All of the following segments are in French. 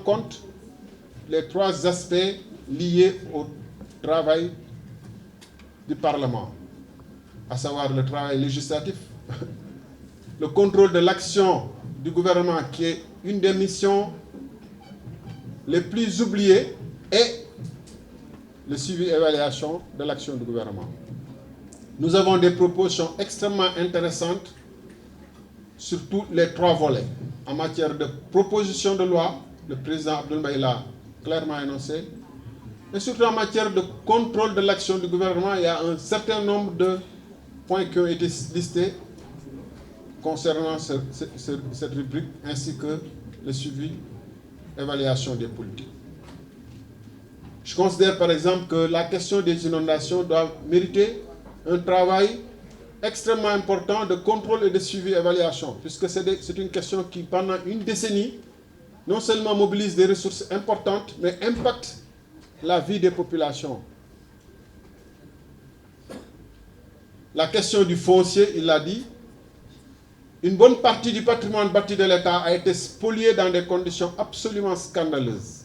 compte les 3 aspects liés au travail du Parlement, à savoir le travail législatif, le contrôle de l'action du gouvernement qui est une des missions les plus oubliées et le suivi et évaluation de l'action du gouvernement. Nous avons des propositions extrêmement intéressantes sur tous les 3 volets. En matière de proposition de loi, le président Abdoul Mbaye l'a clairement énoncé, et surtout en matière de contrôle de l'action du gouvernement, il y a un certain nombre de points qui ont été listés concernant cette rubrique, ainsi que le suivi, évaluation des politiques. Je considère par exemple que la question des inondations doit mériter un travail extrêmement important de contrôle et de suivi et évaluation, puisque c'est une question qui, pendant une décennie, non seulement mobilise des ressources importantes, mais impacte la vie des populations. La question du foncier, il l'a dit, une bonne partie du patrimoine bâti de l'État a été spoliée dans des conditions absolument scandaleuses.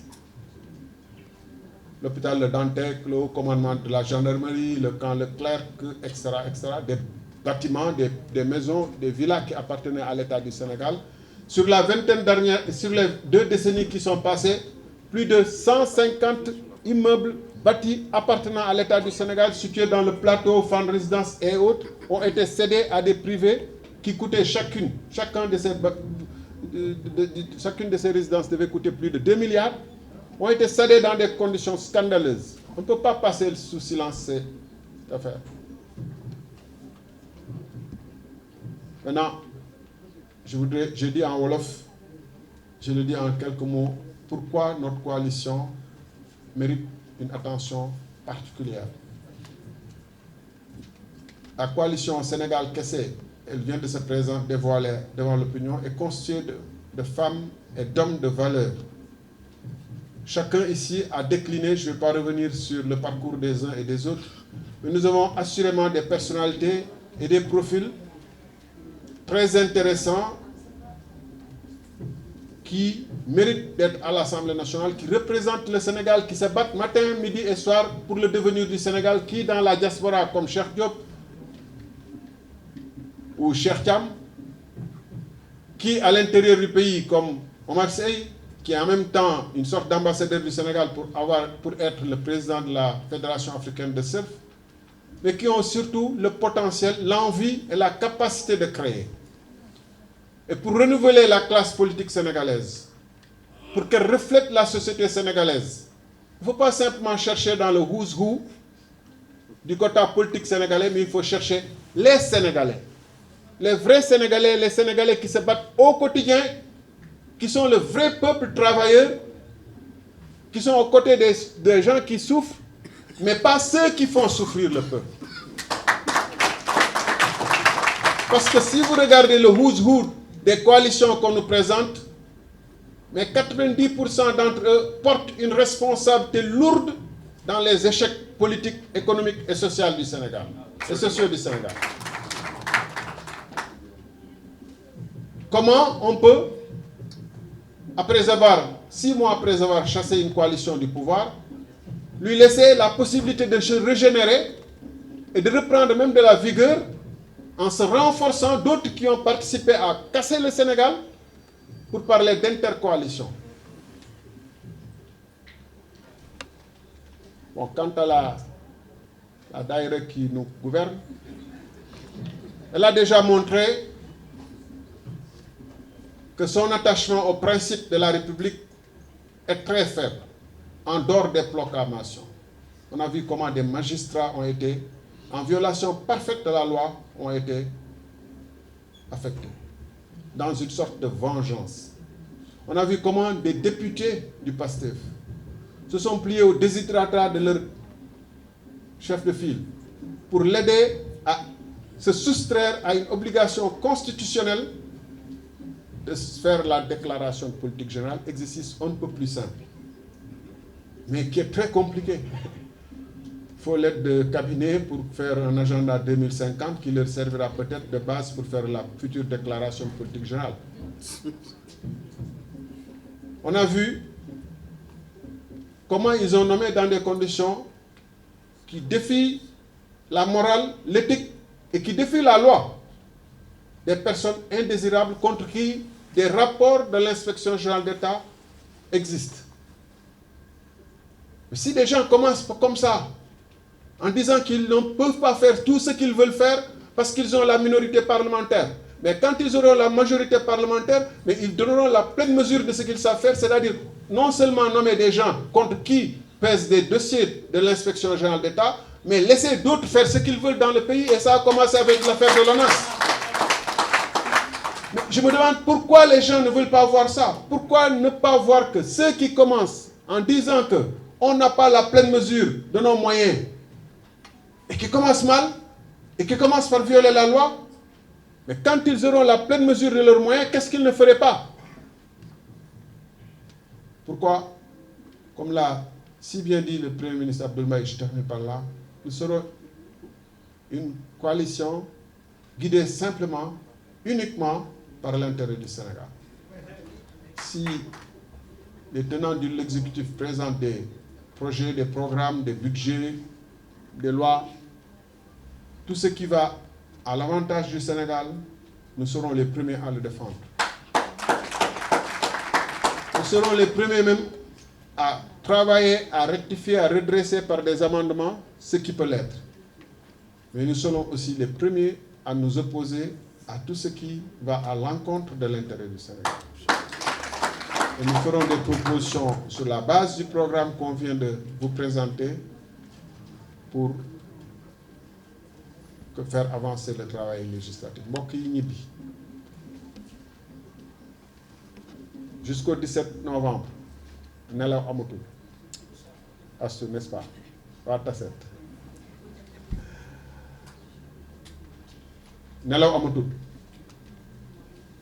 L'hôpital de Dantec, le haut commandement de la gendarmerie, le camp Leclerc, etc., etc., des bâtiments, des maisons, des villas qui appartenaient à l'État du Sénégal. Sur la vingtaine dernière, sur les 2 décennies qui sont passées, plus de 150 immeubles bâtis appartenant à l'État du Sénégal, situés dans le plateau, Fann Résidence et autres, ont été cédés à des privés qui coûtaient chacune de ces résidences devait coûter plus de 2 milliards, ont été cédés dans des conditions scandaleuses. On ne peut pas passer sous silence cette affaire. Maintenant, je dis en Wolof, je le dis en quelques mots, pourquoi notre coalition mérite une attention particulière. La coalition Sénégal-Kessé, elle vient de se présenter dévoilée devant l'opinion, est constituée de femmes et d'hommes de valeur. Chacun ici a décliné, je ne vais pas revenir sur le parcours des uns et des autres, mais nous avons assurément des personnalités et des profils très intéressants qui méritent d'être à l'Assemblée nationale, qui représentent le Sénégal, qui se battent matin, midi et soir pour le devenir du Sénégal, qui dans la diaspora comme Cheikh Diop ou Cheikh Thiam, qui à l'intérieur du pays comme Omar Sey, qui est en même temps une sorte d'ambassadeur du Sénégal pour être le président de la Fédération africaine de surf, mais qui ont surtout le potentiel, l'envie et la capacité de créer. Et pour renouveler la classe politique sénégalaise, pour qu'elle reflète la société sénégalaise, il ne faut pas simplement chercher dans le who's who du côté politique sénégalais, mais il faut chercher les Sénégalais. Les vrais Sénégalais, les Sénégalais qui se battent au quotidien, qui sont le vrai peuple travailleur, qui sont aux côtés des gens qui souffrent, mais pas ceux qui font souffrir le peuple. Parce que si vous regardez le who's who des coalitions qu'on nous présente, mais 90% d'entre eux portent une responsabilité lourde dans les échecs politiques, économiques et sociaux du Sénégal. Comment on peut, 6 mois après avoir chassé une coalition du pouvoir, lui laisser la possibilité de se régénérer et de reprendre même de la vigueur en se renforçant d'autres qui ont participé à casser le Sénégal pour parler d'intercoalition. Bon, quant à la daïra qui nous gouverne, elle a déjà montré que son attachement au principe de la République est très faible, en dehors des proclamations. On a vu comment des magistrats ont été, en violation parfaite de la loi, ont été affectés, dans une sorte de vengeance. On a vu comment des députés du PASTEF se sont pliés au déshydratat de leur chef de file pour l'aider à se soustraire à une obligation constitutionnelle de faire la déclaration de politique générale, exercice on ne peut plus simple, mais qui est très compliqué. Il faut l'aide de cabinet pour faire un agenda 2050 qui leur servira peut-être de base pour faire la future déclaration de politique générale. On a vu comment ils ont nommé dans des conditions qui défient la morale, l'éthique et qui défient la loi des personnes indésirables contre qui des rapports de l'inspection générale d'État existent. Mais si des gens commencent comme ça, en disant qu'ils ne peuvent pas faire tout ce qu'ils veulent faire parce qu'ils ont la minorité parlementaire, mais quand ils auront la majorité parlementaire, mais ils donneront la pleine mesure de ce qu'ils savent faire, c'est-à-dire non seulement nommer des gens contre qui pèsent des dossiers de l'inspection générale d'État, mais laisser d'autres faire ce qu'ils veulent dans le pays, et ça a commencé avec l'affaire de l'ONAS. Mais je me demande pourquoi les gens ne veulent pas voir ça. Pourquoi ne pas voir que ceux qui commencent en disant qu'on n'a pas la pleine mesure de nos moyens, et qui commencent mal, et qui commencent par violer la loi, mais quand ils auront la pleine mesure de leurs moyens, qu'est-ce qu'ils ne feraient pas? Pourquoi? Comme l'a si bien dit le Premier ministre Abdoulaye, je termine par là, nous serons une coalition guidée simplement, uniquement par l'intérêt du Sénégal. Si les tenants de l'exécutif présentent des projets, des programmes, des budgets, des lois, tout ce qui va à l'avantage du Sénégal, nous serons les premiers à le défendre. Nous serons les premiers même à travailler, à rectifier, à redresser par des amendements ce qui peut l'être. Mais nous serons aussi les premiers à nous opposer à tout ce qui va à l'encontre de l'intérêt du Sénégal. Et nous ferons des propositions sur la base du programme qu'on vient de vous présenter pour faire avancer le travail législatif. Mbokk yi ñibbi jusqu'au 17 novembre nelaw amatul astu, n'est-ce pas? Waa Tassette nelaw amatul.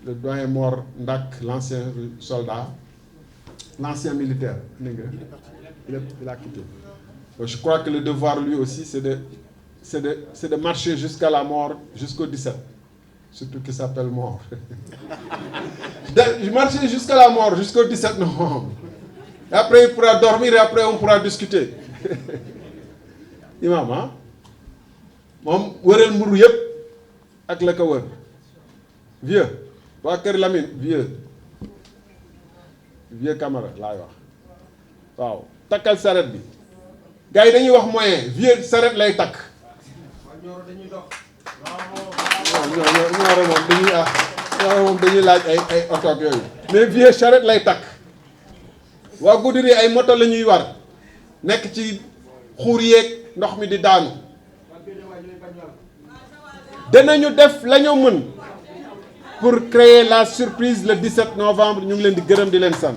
Le doyen Mor Ndak, l'ancien soldat, l'ancien militaire, il a quitté. Donc je crois que le devoir lui aussi c'est de marcher jusqu'à la mort, jusqu'au 17. Surtout qu'il s'appelle mort. Je marcher jusqu'à la mort, jusqu'au 17 novembre. Et après, il pourra dormir et après, on pourra discuter. Imam, hein? Mom, wërel mburu yépp ak la ko wër. Vieux. Waa Kër Lamine, vieux Camara laay wax. Waaw, takkal saret bi. Gars yi dañuy wax moyen, vieux saret lay takk. ñoom dañuy laaj ay oto ak yooyu, mais vieux charrette lay takk. waa Goudiri ay moto la ñuy war nekk ci xuur yeeg ndox mi di daanu. danañu def la ñu mën pour créer la surprise le 17 novembre. ñu ngi leen di gërëm di leen sant.